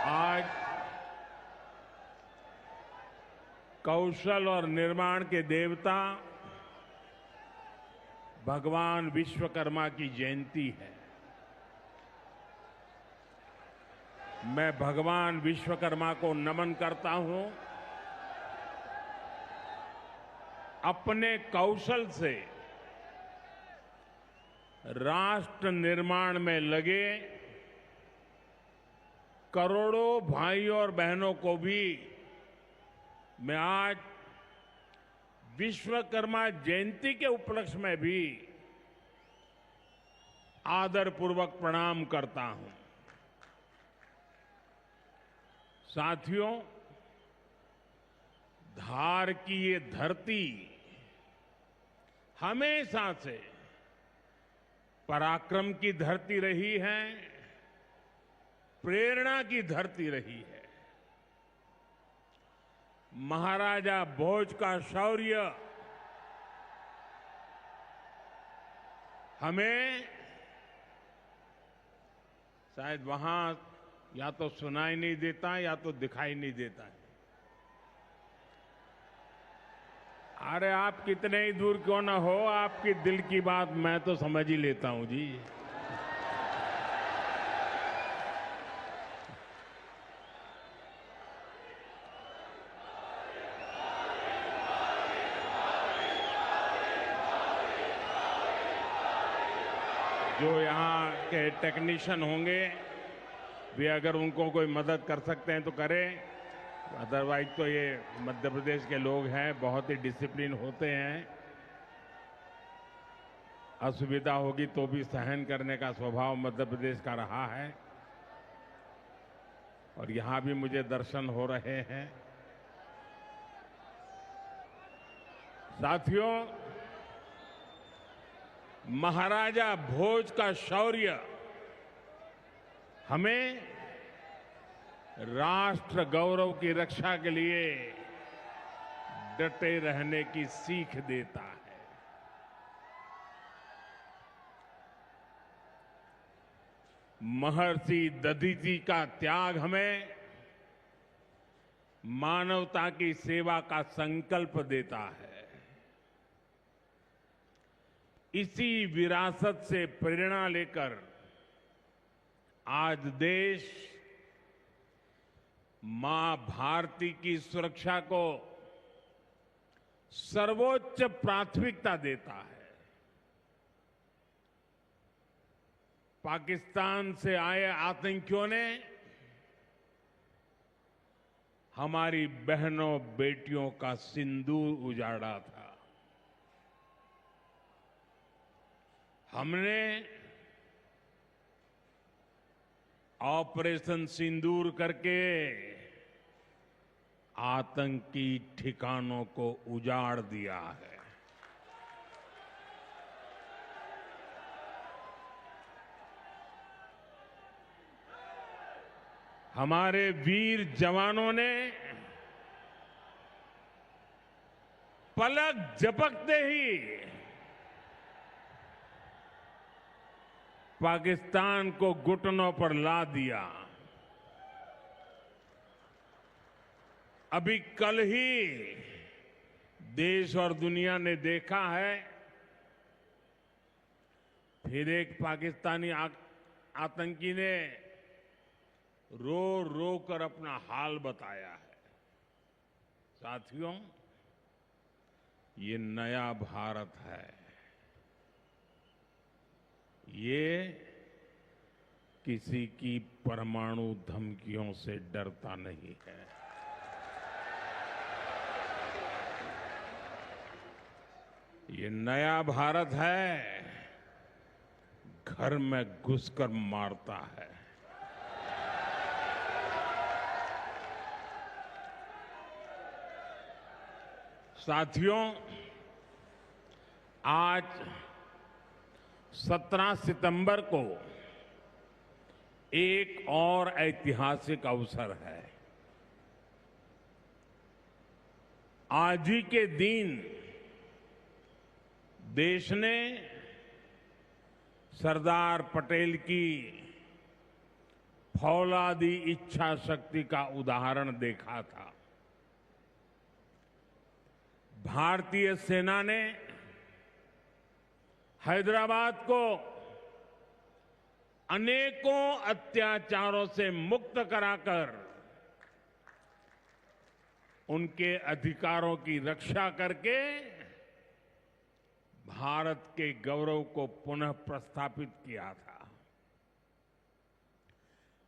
आज कौशल और निर्माण के देवता भगवान विश्वकर्मा की जयंती है। मैं भगवान विश्वकर्मा को नमन करता हूं। अपने कौशल से राष्ट्र निर्माण में लगे करोड़ों भाइयों और बहनों को भी मैं आज विश्वकर्मा जयंती के उपलक्ष्य में भी आदरपूर्वक प्रणाम करता हूं। साथियों, धार की ये धरती हमेशा से पराक्रम की धरती रही है, प्रेरणा की धरती रही है। महाराजा भोज का शौर्य हमें शायद वहां या तो सुनाई नहीं देता या तो दिखाई नहीं देता है। अरे आप कितने ही दूर क्यों ना हो, आपकी दिल की बात मैं तो समझ ही लेता हूं जी। जो यहाँ के टेक्नीशियन होंगे वे अगर उनको कोई मदद कर सकते हैं तो करें, अदरवाइज तो ये मध्य प्रदेश के लोग हैं, बहुत ही डिसिप्लिन होते हैं। असुविधा होगी तो भी सहन करने का स्वभाव मध्य प्रदेश का रहा है और यहां भी मुझे दर्शन हो रहे हैं। साथियों, महाराजा भोज का शौर्य हमें राष्ट्र गौरव की रक्षा के लिए डटे रहने की सीख देता है। महर्षि दधीचि का त्याग हमें मानवता की सेवा का संकल्प देता है। इसी विरासत से प्रेरणा लेकर आज देश मां भारती की सुरक्षा को सर्वोच्च प्राथमिकता देता है। पाकिस्तान से आए आतंकियों ने हमारी बहनों बेटियों का सिंदूर उजाड़ा था। हमने ऑपरेशन सिंदूर करके आतंकी ठिकानों को उजाड़ दिया है। हमारे वीर जवानों ने पलक झपकते ही पाकिस्तान को घुटनों पर ला दिया। अभी कल ही देश और दुनिया ने देखा है, फिर एक पाकिस्तानी आतंकी ने रो रो कर अपना हाल बताया है। साथियों, ये नया भारत है। ये किसी की परमाणु धमकियों से डरता नहीं है। ये नया भारत है, घर में घुसकर मारता है। साथियों, आज 17 सितंबर को एक और ऐतिहासिक अवसर है। आज ही के दिन देश ने सरदार पटेल की फौलादी इच्छा शक्ति का उदाहरण देखा था। भारतीय सेना ने हैदराबाद को अनेकों अत्याचारों से मुक्त कराकर उनके अधिकारों की रक्षा करके भारत के गौरव को पुनः प्रस्थापित किया था।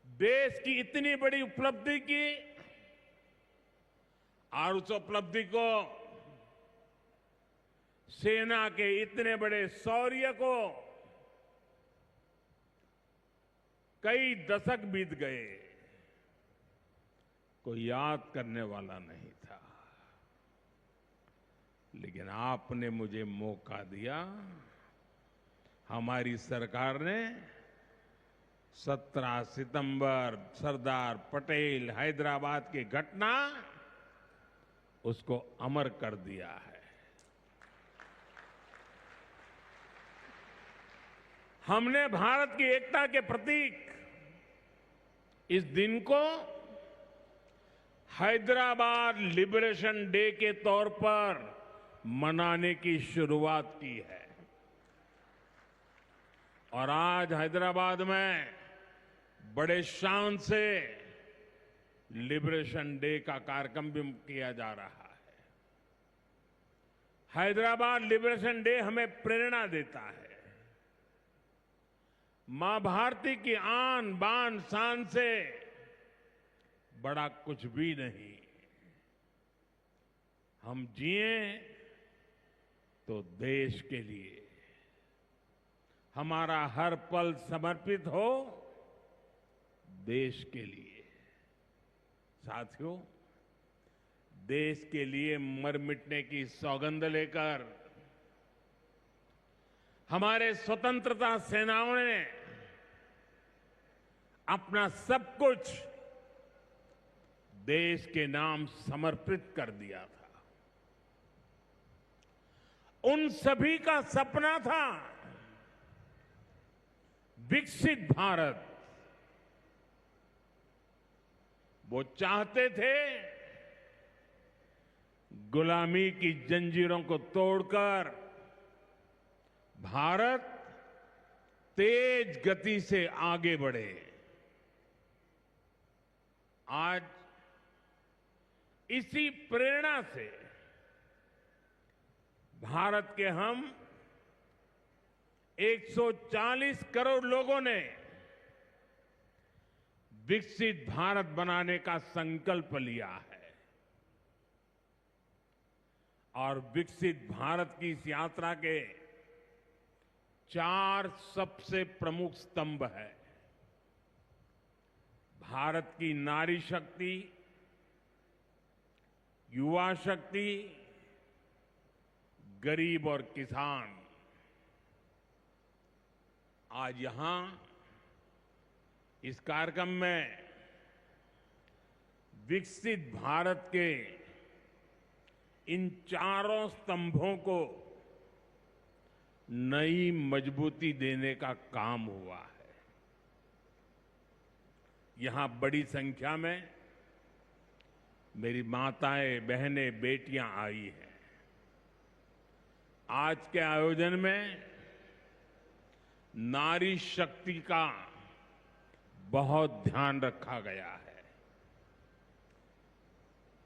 देश की इतनी बड़ी उपलब्धि की और उस उपलब्धि को सेना के इतने बड़े शौर्य को कई दशक बीत गए, कोई याद करने वाला नहीं था। लेकिन आपने मुझे मौका दिया। हमारी सरकार ने 17 सितंबर सरदार पटेल हैदराबाद की घटना उसको अमर कर दिया है। हमने भारत की एकता के प्रतीक इस दिन को हैदराबाद लिबरेशन डे के तौर पर मनाने की शुरुआत की है। और आज हैदराबाद में बड़े शान से लिबरेशन डे का कार्यक्रम भी किया जा रहा है। हैदराबाद लिबरेशन डे हमें प्रेरणा देता है। मां भारती की आन बान शान से बड़ा कुछ भी नहीं। हम जिए तो देश के लिए, हमारा हर पल समर्पित हो देश के लिए। साथियों, देश के लिए मर मिटने की सौगंध लेकर हमारे स्वतंत्रता सेनाओं ने अपना सब कुछ देश के नाम समर्पित कर दिया था। उन सभी का सपना था विकसित भारत। वो चाहते थे गुलामी की जंजीरों को तोड़कर भारत तेज गति से आगे बढ़े। आज इसी प्रेरणा से भारत के हम 140 करोड़ लोगों ने विकसित भारत बनाने का संकल्प लिया है। और विकसित भारत की इस यात्रा के 4 सबसे प्रमुख स्तंभ है। भारत की नारी शक्ति, युवा शक्ति, गरीब और किसान। आज यहां इस कार्यक्रम में विकसित भारत के इन चारों स्तंभों को नई मजबूती देने का काम हुआ है। यहां बड़ी संख्या में मेरी माताएं, बहनें, बेटियां आई हैं। आज के आयोजन में नारी शक्ति का बहुत ध्यान रखा गया है।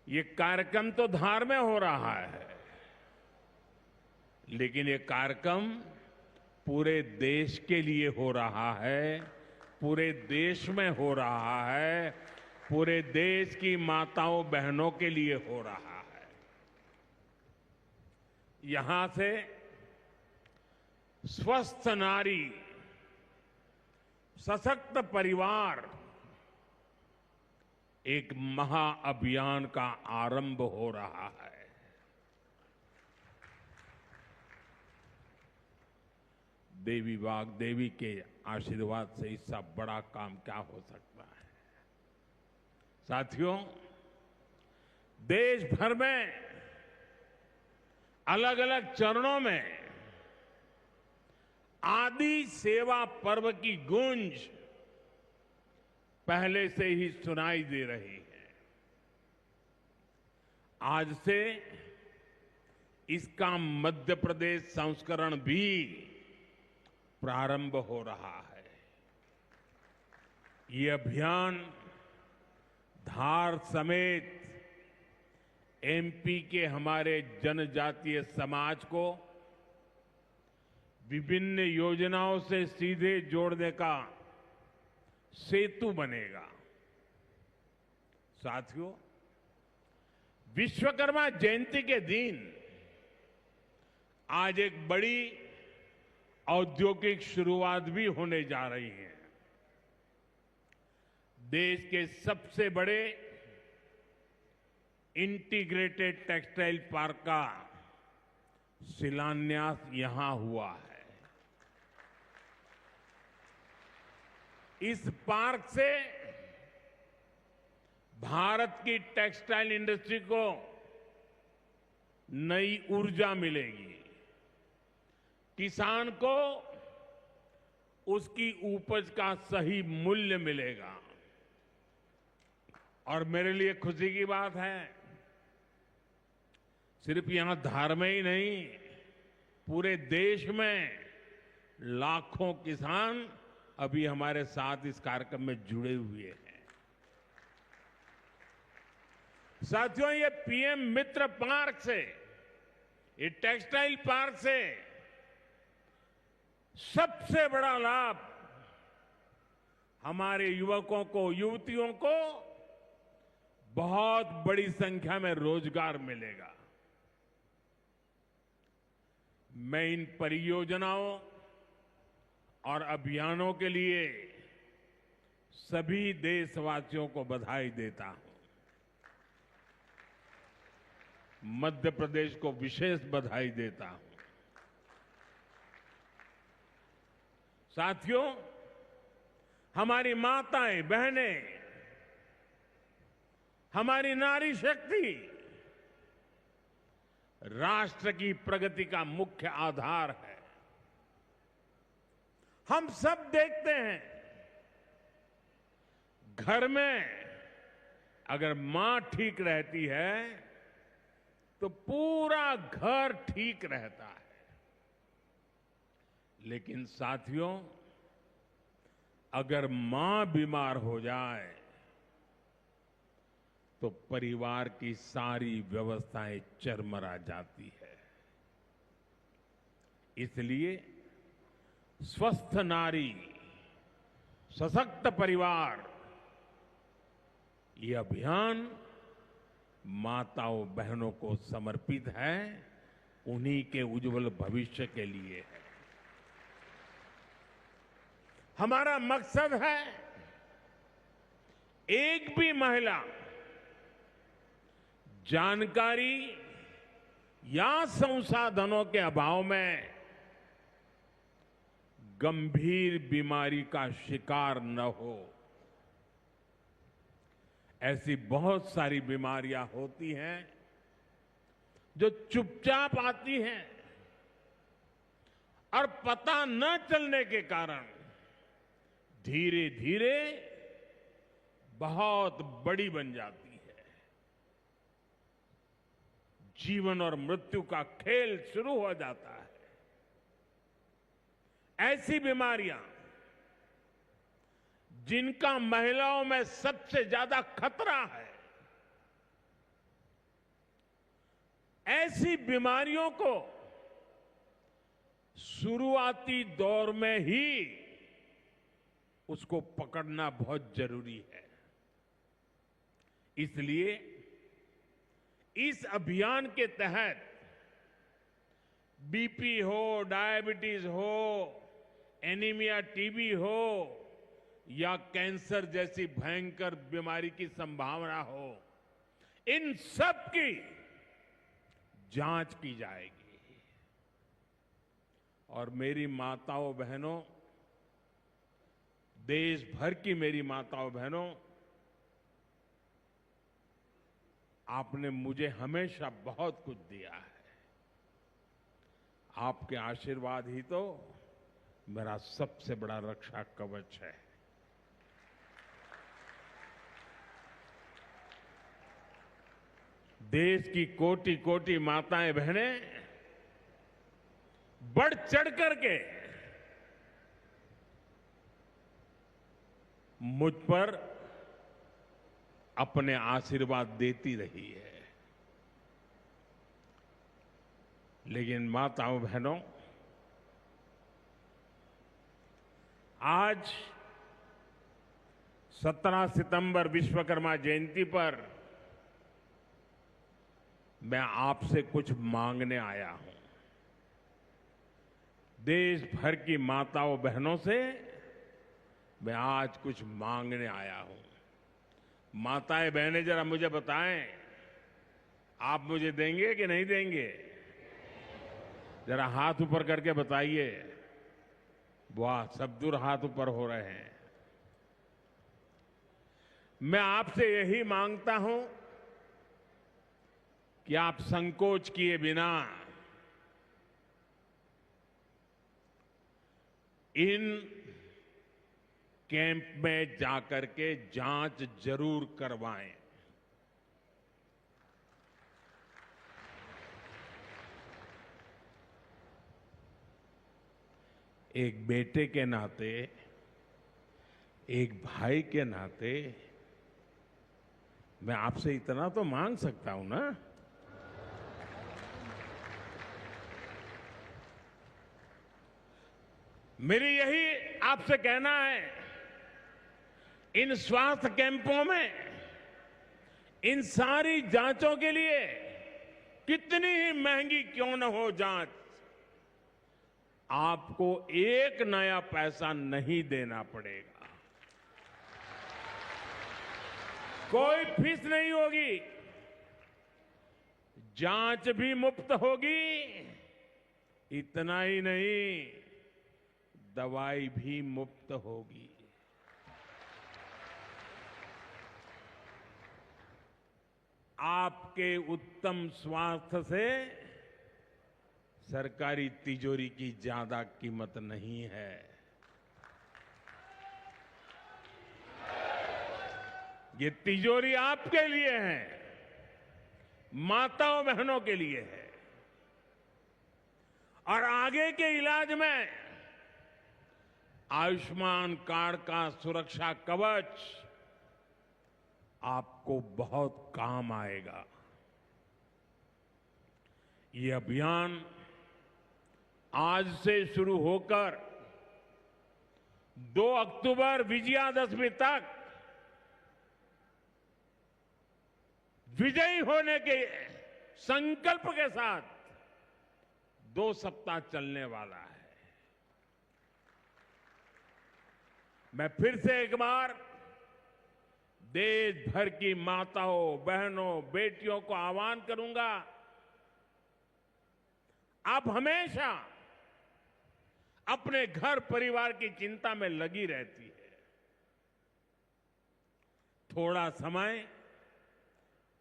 ये कार्यक्रम तो धार में हो रहा है, लेकिन ये कार्यक्रम पूरे देश के लिए हो रहा है, पूरे देश में हो रहा है, पूरे देश की माताओं बहनों के लिए हो रहा है। यहां से स्वस्थ नारी, सशक्त परिवार एक महाअभियान का आरंभ हो रहा है। देवी वाग्देवी के आशीर्वाद से इससे बड़ा काम क्या हो सकता है। साथियों, देश भर में अलग अलग चरणों में आदि सेवा पर्व की गूंज पहले से ही सुनाई दे रही है। आज से इसका मध्य प्रदेश संस्करण भी प्रारंभ हो रहा है। ये अभियान धार समेत एमपी के हमारे जनजातीय समाज को विभिन्न योजनाओं से सीधे जोड़ने का सेतु बनेगा। साथियों, विश्वकर्मा जयंती के दिन आज एक बड़ी औद्योगिक शुरुआत भी होने जा रही है। देश के सबसे बड़े इंटीग्रेटेड टेक्सटाइल पार्क का शिलान्यास यहां हुआ है। इस पार्क से भारत की टेक्सटाइल इंडस्ट्री को नई ऊर्जा मिलेगी, किसान को उसकी उपज का सही मूल्य मिलेगा। और मेरे लिए खुशी की बात है, सिर्फ यहां धार में ही नहीं, पूरे देश में लाखों किसान अभी हमारे साथ इस कार्यक्रम में जुड़े हुए हैं। साथियों, ये पीएम मित्र पार्क से, ये टेक्सटाइल पार्क से सबसे बड़ा लाभ हमारे युवकों को, युवतियों को बहुत बड़ी संख्या में रोजगार मिलेगा। मैं इन परियोजनाओं और अभियानों के लिए सभी देशवासियों को बधाई देता हूं। मध्य प्रदेश को विशेष बधाई देता हूं। साथियों, हमारी माताएं, बहनें, हमारी नारी शक्ति राष्ट्र की प्रगति का मुख्य आधार है। हम सब देखते हैं, घर में अगर मां ठीक रहती है तो पूरा घर ठीक रहता है। लेकिन साथियों, अगर मां बीमार हो जाए तो परिवार की सारी व्यवस्थाएं चरमरा जाती है। इसलिए स्वस्थ नारी, सशक्त परिवार, ये अभियान माताओं बहनों को समर्पित है, उन्हीं के उज्जवल भविष्य के लिए है। हमारा मकसद है एक भी महिला जानकारी या संसाधनों के अभाव में गंभीर बीमारी का शिकार न हो। ऐसी बहुत सारी बीमारियां होती हैं जो चुपचाप आती हैं और पता न चलने के कारण धीरे धीरे बहुत बड़ी बन जाती है। जीवन और मृत्यु का खेल शुरू हो जाता है। ऐसी बीमारियां जिनका महिलाओं में सबसे ज्यादा खतरा है, ऐसी बीमारियों को शुरुआती दौर में ही उसको पकड़ना बहुत जरूरी है। इसलिए इस अभियान के तहत बीपी हो, डायबिटीज हो, एनीमिया, टीबी हो या कैंसर जैसी भयंकर बीमारी की संभावना हो, इन सब की जांच की जाएगी। और मेरी माताओं बहनों, देश भर की मेरी माताओं बहनों, आपने मुझे हमेशा बहुत कुछ दिया है। आपके आशीर्वाद ही तो मेरा सबसे बड़ा रक्षा कवच है। देश की कोटि कोटि माताएं बहनें बढ़ चढ़ करके मुझ पर अपने आशीर्वाद देती रही है। लेकिन माताओं बहनों, आज 17 सितंबर विश्वकर्मा जयंती पर मैं आपसे कुछ मांगने आया हूं। देश भर की माताओं बहनों से मैं आज कुछ मांगने आया हूं। माताएं बहनें, जरा मुझे बताएं, आप मुझे देंगे कि नहीं देंगे? जरा हाथ ऊपर करके बताइए। वाह, सब दूर हाथ ऊपर हो रहे हैं। मैं आपसे यही मांगता हूं कि आप संकोच किए बिना इन कैंप में जाकर के जांच जरूर करवाएं। एक बेटे के नाते, एक भाई के नाते मैं आपसे इतना तो मांग सकता हूं ना। मेरी यही आपसे कहना है, इन स्वास्थ्य कैंपों में इन सारी जांचों के लिए कितनी ही महंगी क्यों न हो जांच, आपको एक नया पैसा नहीं देना पड़ेगा। कोई फीस नहीं होगी, जांच भी मुफ्त होगी। इतना ही नहीं, दवाई भी मुफ्त होगी। आपके उत्तम स्वास्थ्य से सरकारी तिजोरी की ज्यादा कीमत नहीं है। ये तिजोरी आपके लिए है, माताओं बहनों के लिए है। और आगे के इलाज में आयुष्मान कार्ड का सुरक्षा कवच आपको बहुत काम आएगा। ये अभियान आज से शुरू होकर 2 अक्टूबर विजयादशमी तक विजयी होने के संकल्प के साथ 2 सप्ताह चलने वाला है। मैं फिर से एक बार देश भर की माताओं, बहनों, बेटियों को आह्वान करूंगा, आप हमेशा अपने घर परिवार की चिंता में लगी रहती है। थोड़ा समय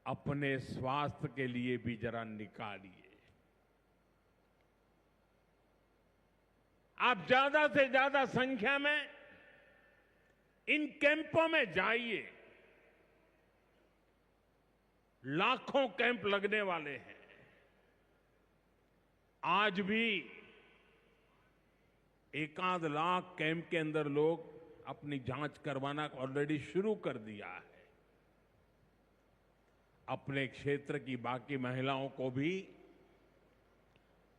अपने स्वास्थ्य के लिए भी जरा निकालिए। आप ज्यादा से ज्यादा संख्या में इन कैंपों में जाइए। लाखों कैंप लगने वाले हैं। आज भी 1 लाख कैंप के अंदर लोग अपनी जांच करवाना ऑलरेडी शुरू कर दिया है। अपने क्षेत्र की बाकी महिलाओं को भी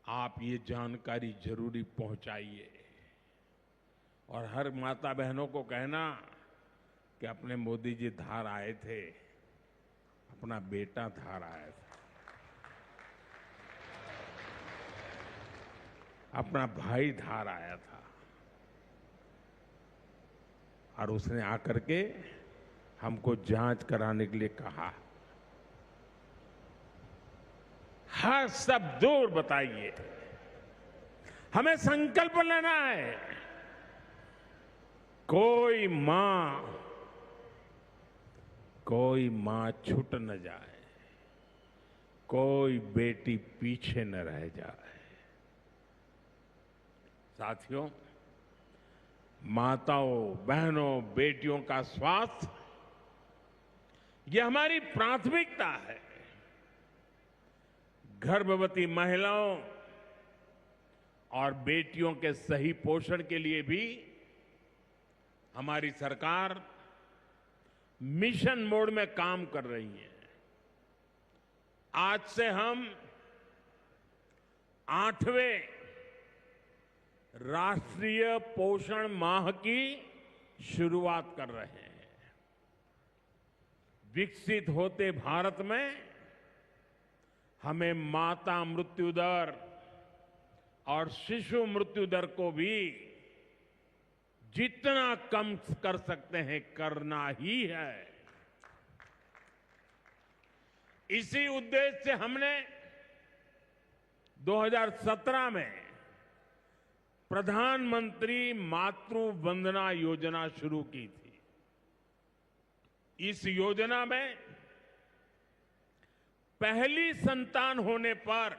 आप ये जानकारी जरूरी पहुंचाइए। और हर माता बहनों को कहना कि अपने मोदी जी धार आए थे, अपना बेटा धार आया था, अपना भाई धार आया था, और उसने आकर के हमको जांच कराने के लिए कहा। हर सब दूर बताइए। हमें संकल्प लेना है, कोई मां छूट न जाए, कोई बेटी पीछे न रह जाए। साथियों, माताओं, बहनों, बेटियों का स्वास्थ्य, ये हमारी प्राथमिकता है। गर्भवती महिलाओं और बेटियों के सही पोषण के लिए भी हमारी सरकार मिशन मोड में काम कर रही है। आज से हम 8वें राष्ट्रीय पोषण माह की शुरुआत कर रहे हैं। विकसित होते भारत में हमें माता मृत्यु दर और शिशु मृत्यु दर को भी जितना कम कर सकते हैं करना ही है। इसी उद्देश्य से हमने 2017 में प्रधानमंत्री मातृ वंदना योजना शुरू की थी। इस योजना में पहली संतान होने पर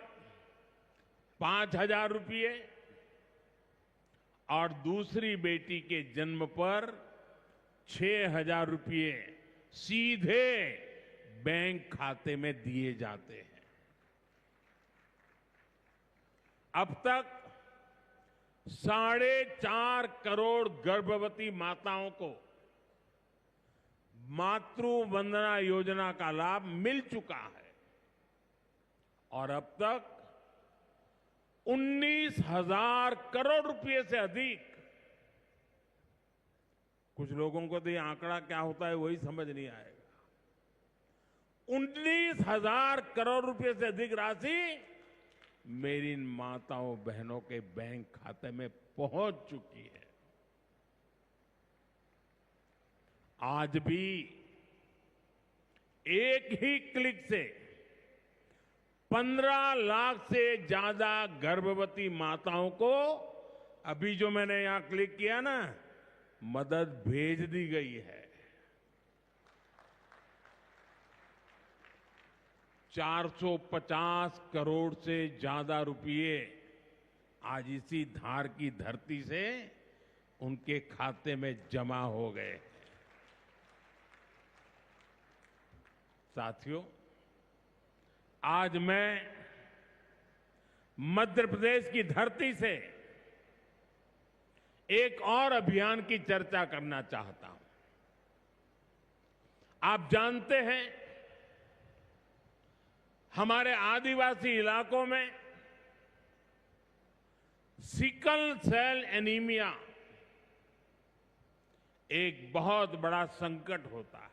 5,000 रुपये और दूसरी बेटी के जन्म पर 6,000 रुपये सीधे बैंक खाते में दिए जाते हैं। अब तक 4.5 करोड़ गर्भवती माताओं को मातृ वंदना योजना का लाभ मिल चुका है और अब तक 19,000 करोड़ रुपए से अधिक, कुछ लोगों को तो ये आंकड़ा क्या होता है वही समझ नहीं आएगा, 19,000 करोड़ रुपए से अधिक राशि मेरी इन माताओं बहनों के बैंक खाते में पहुंच चुकी है। आज भी एक ही क्लिक से 15 लाख से ज्यादा गर्भवती माताओं को, अभी जो मैंने यहां क्लिक किया ना, मदद भेज दी गई है। 450 करोड़ से ज्यादा रुपये आज इसी धार की धरती से उनके खाते में जमा हो गए। साथियों, आज मैं मध्य प्रदेश की धरती से एक और अभियान की चर्चा करना चाहता हूं। आप जानते हैं, हमारे आदिवासी इलाकों में सिकल सेल एनीमिया एक बहुत बड़ा संकट होता है।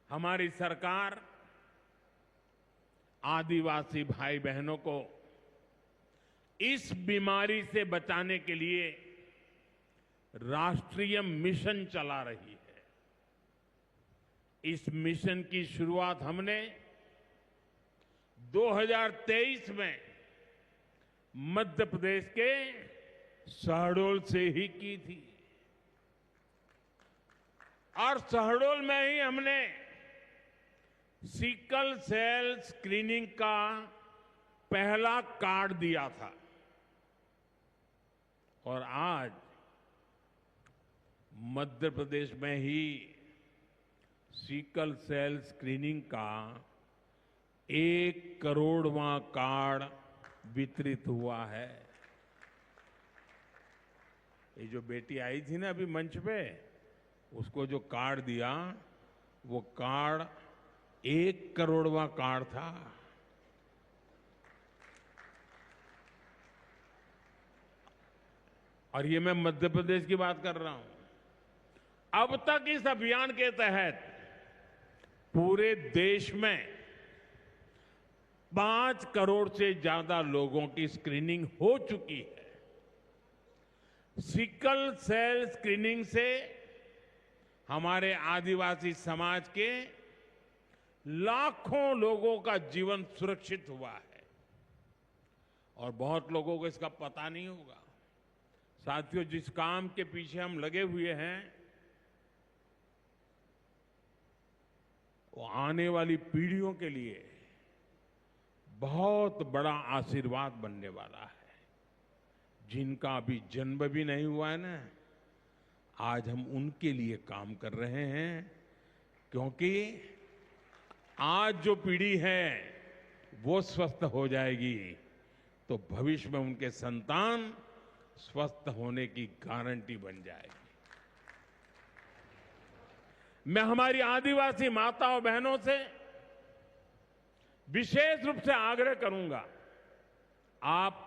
हमारी सरकार आदिवासी भाई बहनों को इस बीमारी से बचाने के लिए राष्ट्रीय मिशन चला रही है। इस मिशन की शुरुआत हमने 2023 में मध्य प्रदेश के शहडोल से ही की थी और शहडोल में ही हमने सिकल सेल स्क्रीनिंग का पहला कार्ड दिया था और आज मध्य प्रदेश में ही सिकल सेल स्क्रीनिंग का 1 करोड़वां कार्ड वितरित हुआ है। ये जो बेटी आई थी ना अभी मंच पे, उसको जो कार्ड दिया वो कार्ड 1 करोड़वां कार्ड था। और ये मैं मध्य प्रदेश की बात कर रहा हूं। अब तक इस अभियान के तहत पूरे देश में 5 करोड़ से ज्यादा लोगों की स्क्रीनिंग हो चुकी है। सिकल सेल स्क्रीनिंग से हमारे आदिवासी समाज के लाखों लोगों का जीवन सुरक्षित हुआ है और बहुत लोगों को इसका पता नहीं होगा। साथियों, जिस काम के पीछे हम लगे हुए हैं वो आने वाली पीढ़ियों के लिए बहुत बड़ा आशीर्वाद बनने वाला है। जिनका अभी जन्म भी नहीं हुआ है ना, आज हम उनके लिए काम कर रहे हैं, क्योंकि आज जो पीढ़ी है वो स्वस्थ हो जाएगी तो भविष्य में उनके संतान स्वस्थ होने की गारंटी बन जाएगी। मैं हमारी आदिवासी माताओं बहनों से विशेष रूप से आग्रह करूंगा, आप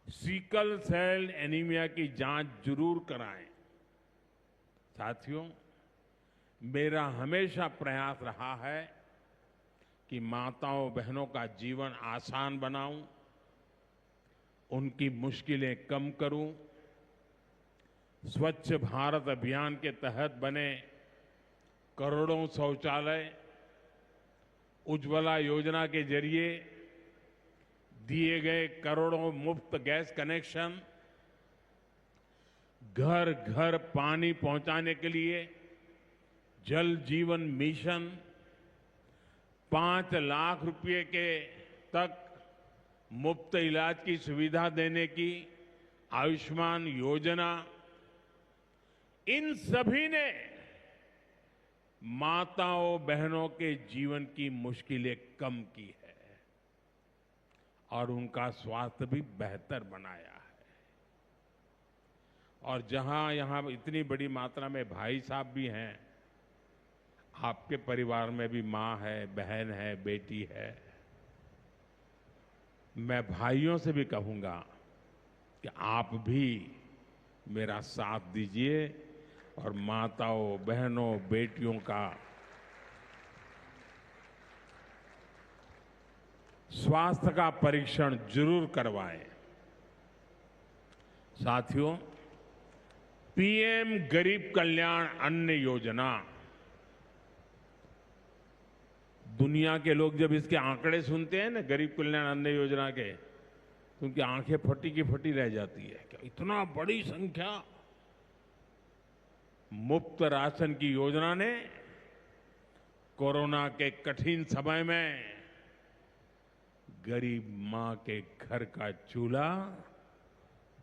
सिकल सेल एनीमिया की जांच जरूर कराएं। साथियों, मेरा हमेशा प्रयास रहा है कि माताओं बहनों का जीवन आसान बनाऊं, उनकी मुश्किलें कम करूं। स्वच्छ भारत अभियान के तहत बने करोड़ों शौचालय, उज्ज्वला योजना के जरिए दिए गए करोड़ों मुफ्त गैस कनेक्शन, घर घर पानी पहुंचाने के लिए जल जीवन मिशन, 5 लाख रुपए के तक मुफ्त इलाज की सुविधा देने की आयुष्मान योजना, इन सभी ने माताओं बहनों के जीवन की मुश्किलें कम की है और उनका स्वास्थ्य भी बेहतर बनाया है। और जहां यहां इतनी बड़ी मात्रा में भाई साहब भी हैं, आपके परिवार में भी मां है, बहन है, बेटी है, मैं भाइयों से भी कहूंगा कि आप भी मेरा साथ दीजिए और माताओं बहनों बेटियों का स्वास्थ्य का परीक्षण जरूर करवाएं। साथियों, पीएम गरीब कल्याण अन्न योजना, दुनिया के लोग जब इसके आंकड़े सुनते हैं ना, गरीब कल्याण अन्न योजना के, तो उनकी आंखें फटी की फटी रह जाती है। क्या इतना बड़ी संख्या! मुफ्त राशन की योजना ने कोरोना के कठिन समय में गरीब मां के घर का चूल्हा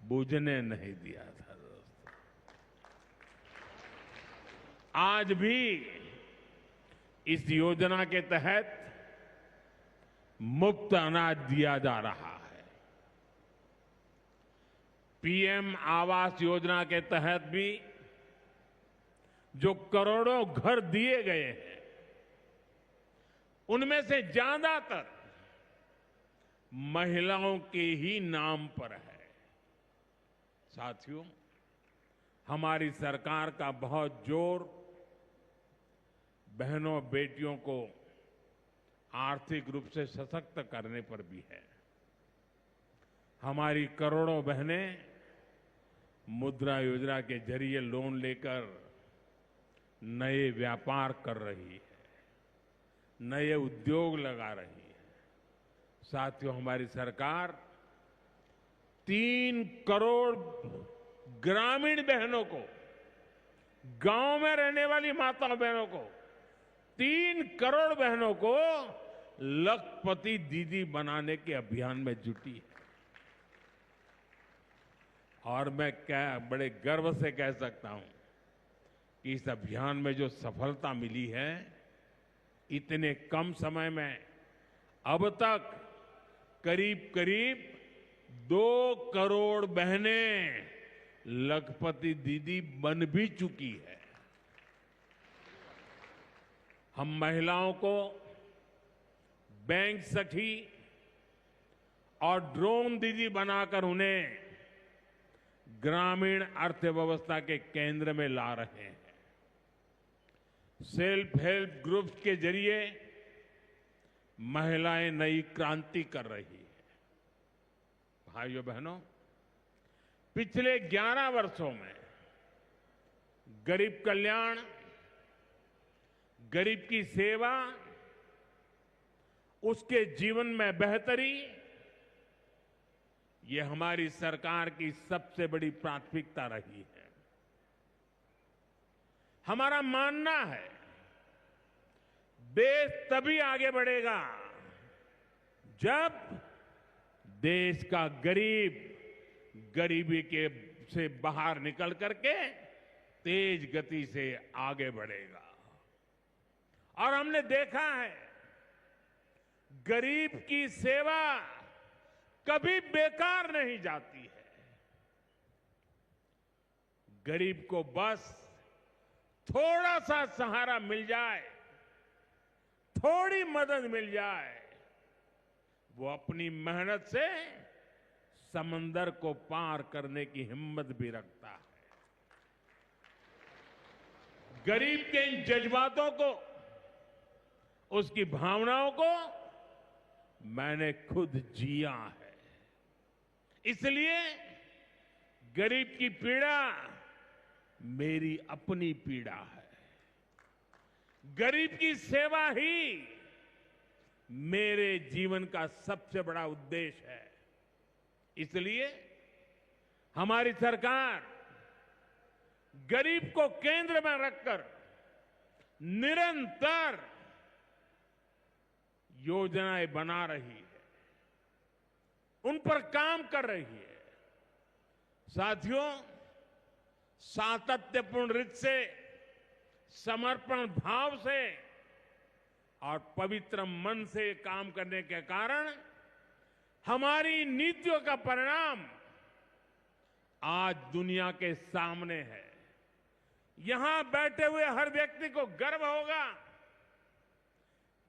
बुझने नहीं दिया था। दोस्तों, आज भी इस योजना के तहत मुफ्त अनाज दिया जा रहा है। पीएम आवास योजना के तहत भी जो करोड़ों घर दिए गए हैं, उनमें से ज्यादातर महिलाओं के ही नाम पर है। साथियों, हमारी सरकार का बहुत जोर बहनों बेटियों को आर्थिक रूप से सशक्त करने पर भी है। हमारी करोड़ों बहनें मुद्रा योजना के जरिए लोन लेकर नए व्यापार कर रही है, नए उद्योग लगा रही है। साथियों, हमारी सरकार 3 करोड़ ग्रामीण बहनों को, गांव में रहने वाली माताओं बहनों को, 3 करोड़ बहनों को लखपति दीदी बनाने के अभियान में जुटी है। और मैं बड़े गर्व से कह सकता हूं कि इस अभियान में जो सफलता मिली है, इतने कम समय में अब तक करीब करीब 2 करोड़ बहनें लखपति दीदी बन भी चुकी है। हम महिलाओं को बैंक सखी और ड्रोन दीदी बनाकर उन्हें ग्रामीण अर्थव्यवस्था के केंद्र में ला रहे हैं। सेल्फ हेल्प ग्रुप्स के जरिए महिलाएं नई क्रांति कर रही है। भाइयों बहनों, पिछले 11 वर्षों में गरीब कल्याण, गरीब की सेवा, उसके जीवन में बेहतरी, ये हमारी सरकार की सबसे बड़ी प्राथमिकता रही है। हमारा मानना है, देश तभी आगे बढ़ेगा जब देश का गरीब गरीबी के से बाहर निकल करके तेज गति से आगे बढ़ेगा। और हमने देखा है गरीब की सेवा कभी बेकार नहीं जाती है। गरीब को बस थोड़ा सा सहारा मिल जाए, थोड़ी मदद मिल जाए, वो अपनी मेहनत से समंदर को पार करने की हिम्मत भी रखता है। गरीब के इन जज्बातों को, उसकी भावनाओं को मैंने खुद जिया है। इसलिए गरीब की पीड़ा मेरी अपनी पीड़ा है। गरीब की सेवा ही मेरे जीवन का सबसे बड़ा उद्देश्य है। इसलिए हमारी सरकार गरीब को केंद्र में रखकर निरंतर योजनाएं बना रही है, उन पर काम कर रही है। साथियों, सातत्यपूर्ण रीत से, समर्पण भाव से और पवित्र मन से काम करने के कारण हमारी नीतियों का परिणाम आज दुनिया के सामने है। यहां बैठे हुए हर व्यक्ति को गर्व होगा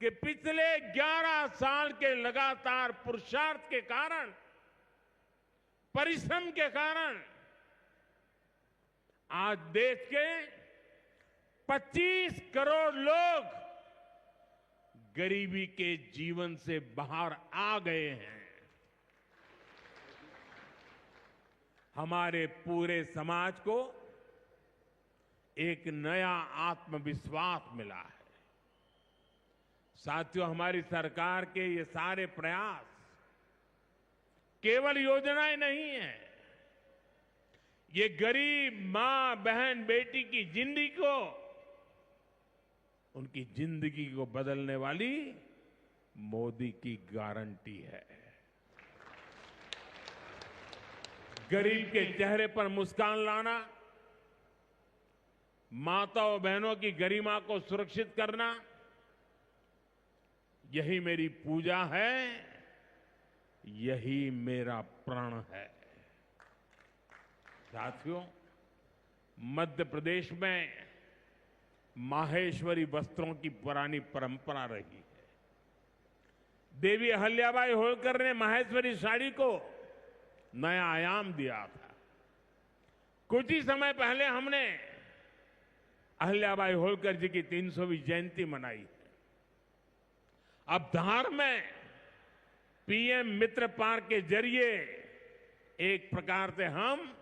कि पिछले 11 साल के लगातार पुरुषार्थ के कारण, परिश्रम के कारण आज देश के 25 करोड़ लोग गरीबी के जीवन से बाहर आ गए हैं। हमारे पूरे समाज को एक नया आत्मविश्वास मिला है। साथियों, हमारी सरकार के ये सारे प्रयास केवल योजनाएं नहीं है, ये गरीब मां, बहन, बेटी की जिंदगी को, उनकी जिंदगी को बदलने वाली मोदी की गारंटी है। गरीब के चेहरे पर मुस्कान लाना, माताओं बहनों की गरिमा को सुरक्षित करना, यही मेरी पूजा है, यही मेरा प्रण है। साथियों, मध्य प्रदेश में माहेश्वरी वस्त्रों की पुरानी परंपरा रही है। देवी अहिल्याबाई होलकर ने माहेश्वरी साड़ी को नया आयाम दिया था। कुछ ही समय पहले हमने अहिल्याबाई होलकर जी की 300वीं जयंती मनाई है। अब धार में पीएम मित्र पार्क के जरिए एक प्रकार से हम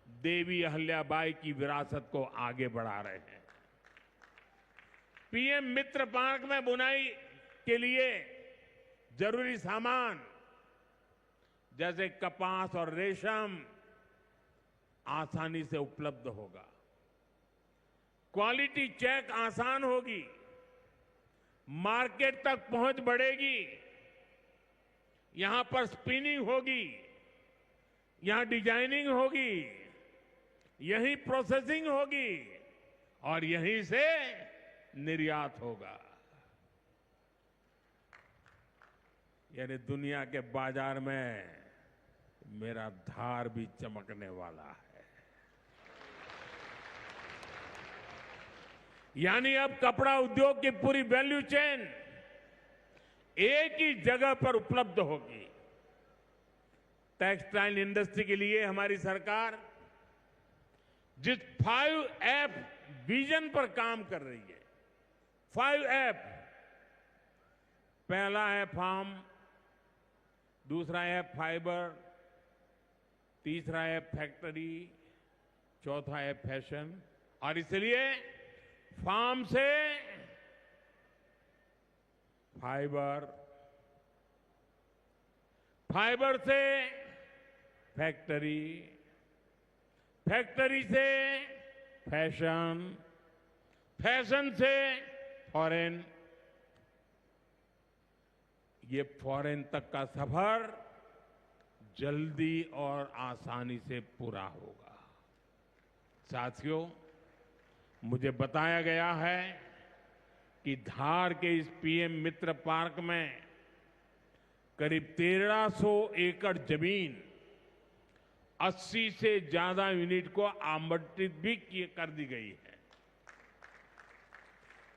देवी अहिल्याबाई की विरासत को आगे बढ़ा रहे हैं। पीएम मित्र पार्क में बुनाई के लिए जरूरी सामान जैसे कपास और रेशम आसानी से उपलब्ध होगा। क्वालिटी चेक आसान होगी, मार्केट तक पहुंच बढ़ेगी, यहां पर स्पिनिंग होगी, यहां डिजाइनिंग होगी, यहीं प्रोसेसिंग होगी और यहीं से निर्यात होगा। यानी दुनिया के बाजार में मेरा धार भी चमकने वाला है। यानी अब कपड़ा उद्योग की पूरी वैल्यू चेन एक ही जगह पर उपलब्ध होगी। टेक्सटाइल इंडस्ट्री के लिए हमारी सरकार जिस 5F विजन पर काम कर रही है, 5F, पहला है फार्म, दूसरा है फाइबर, तीसरा है फैक्ट्री, चौथा है फैशन। और इसलिए फार्म से फाइबर, फाइबर से फैक्ट्री, फैक्ट्री से फैशन, फैशन से फॉरेन, ये फॉरेन तक का सफर जल्दी और आसानी से पूरा होगा। साथियों, मुझे बताया गया है कि धार के इस पीएम मित्र पार्क में करीब 1300 एकड़ जमीन 80 से ज्यादा यूनिट को आवंटित भी कर दी गई है।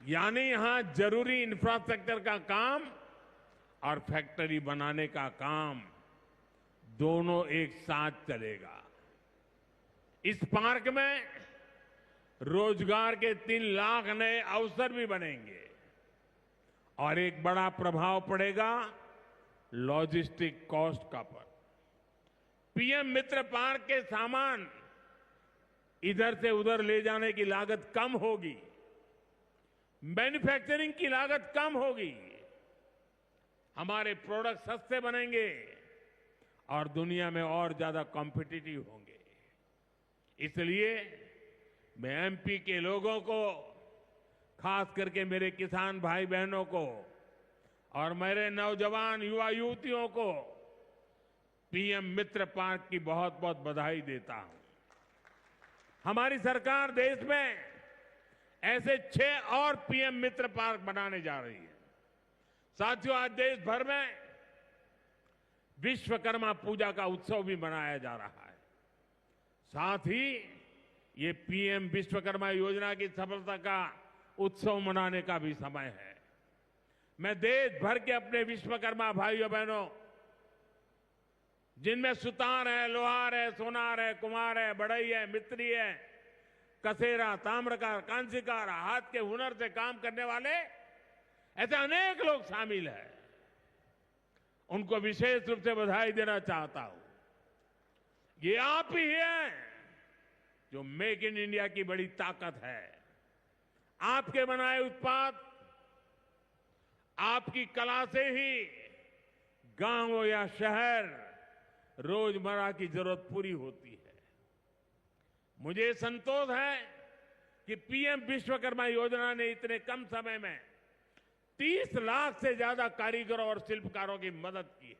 यानी यहां जरूरी इंफ्रास्ट्रक्चर का काम और फैक्ट्री बनाने का काम दोनों एक साथ चलेगा। इस पार्क में रोजगार के 3 लाख नए अवसर भी बनेंगे और एक बड़ा प्रभाव पड़ेगा लॉजिस्टिक कॉस्ट का पर। पीएम मित्र पार्क के सामान इधर से उधर ले जाने की लागत कम होगी, मैन्युफैक्चरिंग की लागत कम होगी, हमारे प्रोडक्ट सस्ते बनेंगे और दुनिया में और ज्यादा कॉम्पिटिटिव होंगे। इसलिए मैं एमपी के लोगों को, खास करके मेरे किसान भाई बहनों को और मेरे नौजवान युवा युवतियों को पीएम मित्र पार्क की बहुत बहुत बधाई देता हूं। हमारी सरकार देश में ऐसे 6 और पीएम मित्र पार्क बनाने जा रही है। साथियों, आज देश भर में विश्वकर्मा पूजा का उत्सव भी मनाया जा रहा है। साथ ही ये पीएम विश्वकर्मा योजना की सफलता का उत्सव मनाने का भी समय है। मैं देश भर के अपने विश्वकर्मा भाइयों बहनों, जिनमें सुतार है, लोहार है, सोनार है, कुम्हार है, बढ़ई है, मिस्त्री है, कसेरा, ताम्रकार, कांसीकार, हाथ के हुनर से काम करने वाले ऐसे अनेक लोग शामिल हैं, उनको विशेष रूप से बधाई देना चाहता हूं। ये आप ही हैं जो मेक इन इंडिया की बड़ी ताकत है। आपके बनाए उत्पाद, आपकी कला से ही गांव या शहर रोजमर्रा की जरूरत पूरी होती है। मुझे संतोष है कि पीएम विश्वकर्मा योजना ने इतने कम समय में 30 लाख से ज्यादा कारीगरों और शिल्पकारों की मदद की है।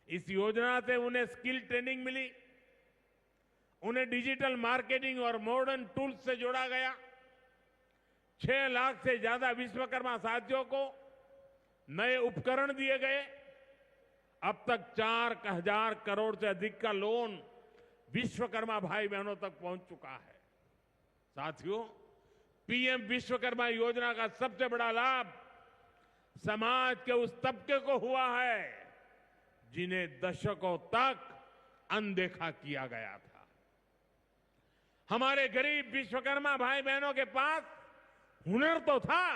इस योजना से उन्हें स्किल ट्रेनिंग मिली, उन्हें डिजिटल मार्केटिंग और मॉडर्न टूल्स से जोड़ा गया। 6 लाख से ज्यादा विश्वकर्मा साथियों को नए उपकरण दिए गए। अब तक 4,000 करोड़ से अधिक का लोन विश्वकर्मा भाई बहनों तक पहुंच चुका है। साथियों, पीएम विश्वकर्मा योजना का सबसे बड़ा लाभ समाज के उस तबके को हुआ है जिन्हें दशकों तक अनदेखा किया गया था। हमारे गरीब विश्वकर्मा भाई बहनों के पास हुनर तो था,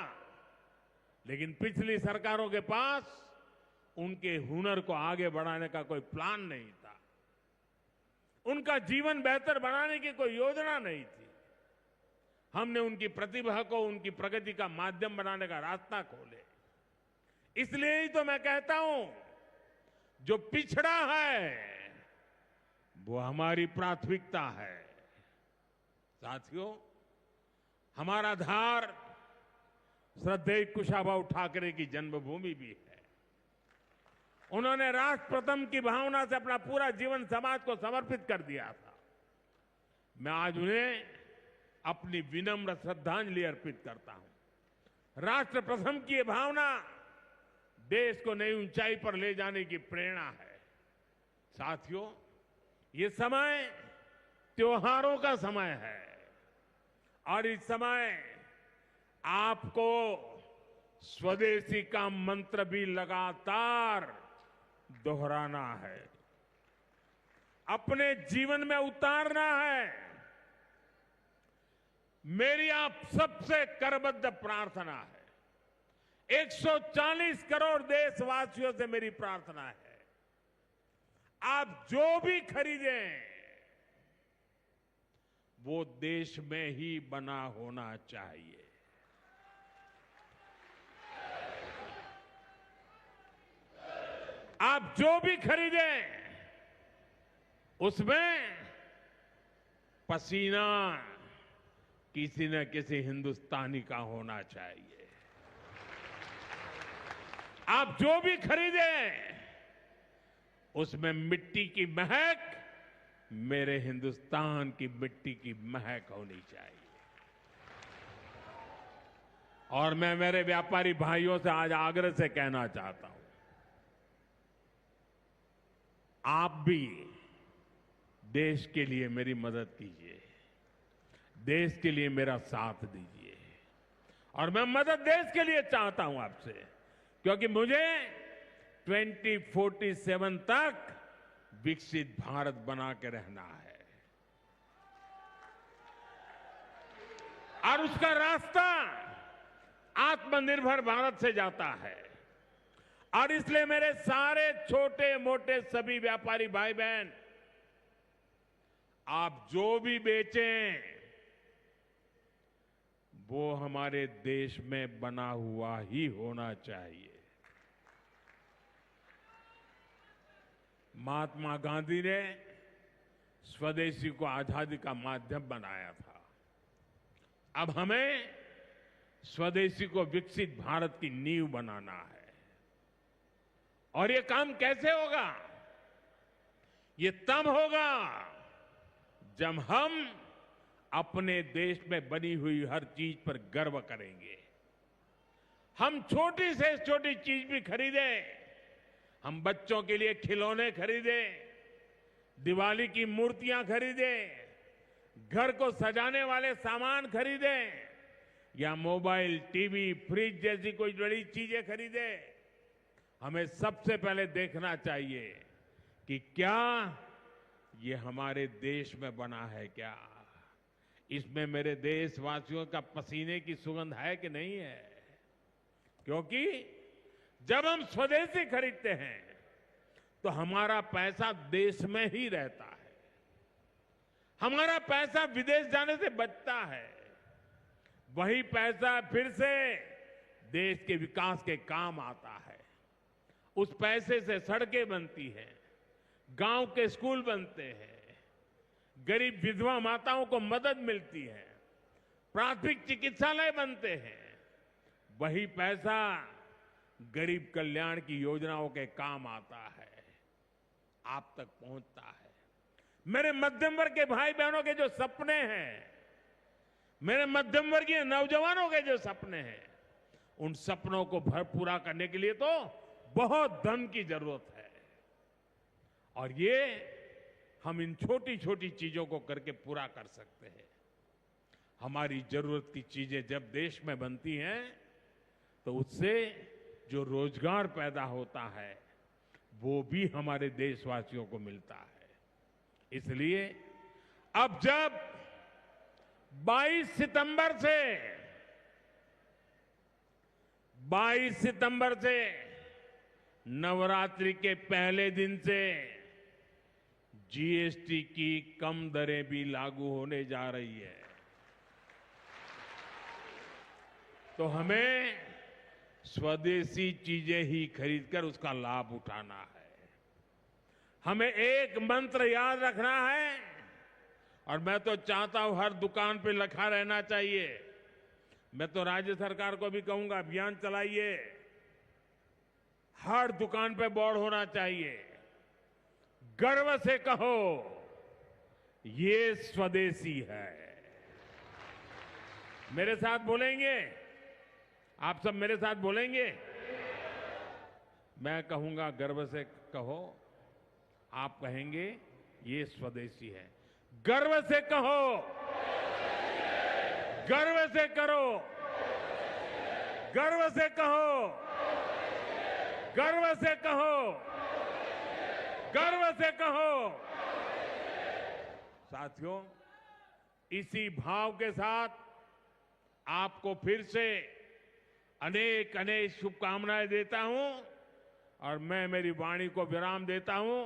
लेकिन पिछली सरकारों के पास उनके हुनर को आगे बढ़ाने का कोई प्लान नहीं था। उनका जीवन बेहतर बनाने की कोई योजना नहीं थी। हमने उनकी प्रतिभा को उनकी प्रगति का माध्यम बनाने का रास्ता खोले। इसलिए ही तो मैं कहता हूं, जो पिछड़ा है वो हमारी प्राथमिकता है। साथियों, हमारा धार श्रद्धेय कुशाभाऊ ठाकरे की जन्मभूमि भी है। उन्होंने राष्ट्र प्रथम की भावना से अपना पूरा जीवन समाज को समर्पित कर दिया था। मैं आज उन्हें अपनी विनम्र श्रद्धांजलि अर्पित करता हूं। राष्ट्र प्रथम की ये भावना देश को नई ऊंचाई पर ले जाने की प्रेरणा है। साथियों, ये समय त्योहारों का समय है और इस समय आपको स्वदेशी का मंत्र भी लगातार दोहराना है, अपने जीवन में उतारना है। मेरी आप सबसे करबद्ध प्रार्थना है, 140 करोड़ देशवासियों से मेरी प्रार्थना है, आप जो भी खरीदें वो देश में ही बना होना चाहिए। आप जो भी खरीदें उसमें पसीना किसी न किसी हिंदुस्तानी का होना चाहिए। आप जो भी खरीदें उसमें मिट्टी की महक मेरे हिंदुस्तान की मिट्टी की महक होनी चाहिए। और मैं मेरे व्यापारी भाइयों से आज आग्रह से कहना चाहता हूं, आप भी देश के लिए मेरी मदद कीजिए, देश के लिए मेरा साथ दीजिए। और मैं मदद देश के लिए चाहता हूं आपसे, क्योंकि मुझे 2047 तक विकसित भारत बना के रहना है और उसका रास्ता आत्मनिर्भर भारत से जाता है। और इसलिए मेरे सारे छोटे मोटे सभी व्यापारी भाई बहन, आप जो भी बेचें वो हमारे देश में बना हुआ ही होना चाहिए। महात्मा गांधी ने स्वदेशी को आजादी का माध्यम बनाया था। अब हमें स्वदेशी को विकसित भारत की नींव बनाना है। और ये काम कैसे होगा? ये तब होगा जब हम अपने देश में बनी हुई हर चीज पर गर्व करेंगे। हम छोटी से छोटी चीज भी खरीदें, हम बच्चों के लिए खिलौने खरीदें, दिवाली की मूर्तियां खरीदें, घर को सजाने वाले सामान खरीदें या मोबाइल, टीवी, फ्रिज जैसी कोई बड़ी चीजें खरीदें, हमें सबसे पहले देखना चाहिए कि क्या ये हमारे देश में बना है, क्या इसमें मेरे देशवासियों का पसीने की सुगंध है कि नहीं है। क्योंकि जब हम स्वदेशी खरीदते हैं तो हमारा पैसा देश में ही रहता है, हमारा पैसा विदेश जाने से बचता है। वही पैसा फिर से देश के विकास के काम आता है। उस पैसे से सड़कें बनती हैं, गांव के स्कूल बनते हैं, गरीब विधवा माताओं को मदद मिलती है, प्राथमिक चिकित्सालय बनते हैं। वही पैसा गरीब कल्याण की योजनाओं के काम आता है, आप तक पहुंचता है। मेरे मध्यम वर्ग के भाई बहनों के जो सपने हैं, मेरे मध्यम वर्गीय नौजवानों के जो सपने हैं, उन सपनों को पूरा करने के लिए तो बहुत धन की जरूरत है। और ये हम इन छोटी छोटी चीजों को करके पूरा कर सकते हैं। हमारी जरूरत की चीजें जब देश में बनती हैं तो उससे जो रोजगार पैदा होता है वो भी हमारे देशवासियों को मिलता है। इसलिए अब जब 22 सितंबर से नवरात्रि के पहले दिन से जीएसटी की कम दरें भी लागू होने जा रही है, तो हमें स्वदेशी चीजें ही खरीदकर उसका लाभ उठाना है। हमें एक मंत्र याद रखना है, और मैं तो चाहता हूं हर दुकान पे लिखा रहना चाहिए। मैं तो राज्य सरकार को भी कहूंगा, अभियान चलाइए, हर दुकान पे बोर्ड होना चाहिए, गर्व से कहो ये स्वदेशी है। मेरे साथ बोलेंगे? आप सब मेरे साथ बोलेंगे? मैं कहूंगा गर्व से कहो, आप कहेंगे ये स्वदेशी है। गर्व से कहो, गर्व से करो, गर्व से कहो, गर्व से कहो, गर्व से कहो। साथियों, इसी भाव के साथ आपको फिर से अनेक अनेक शुभकामनाएं देता हूं और मैं मेरी वाणी को विराम देता हूं।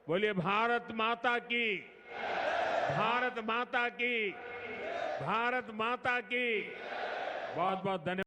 बोलिए भारत माता की, भारत माता की, भारत माता की। बहुत बहुत धन्यवाद।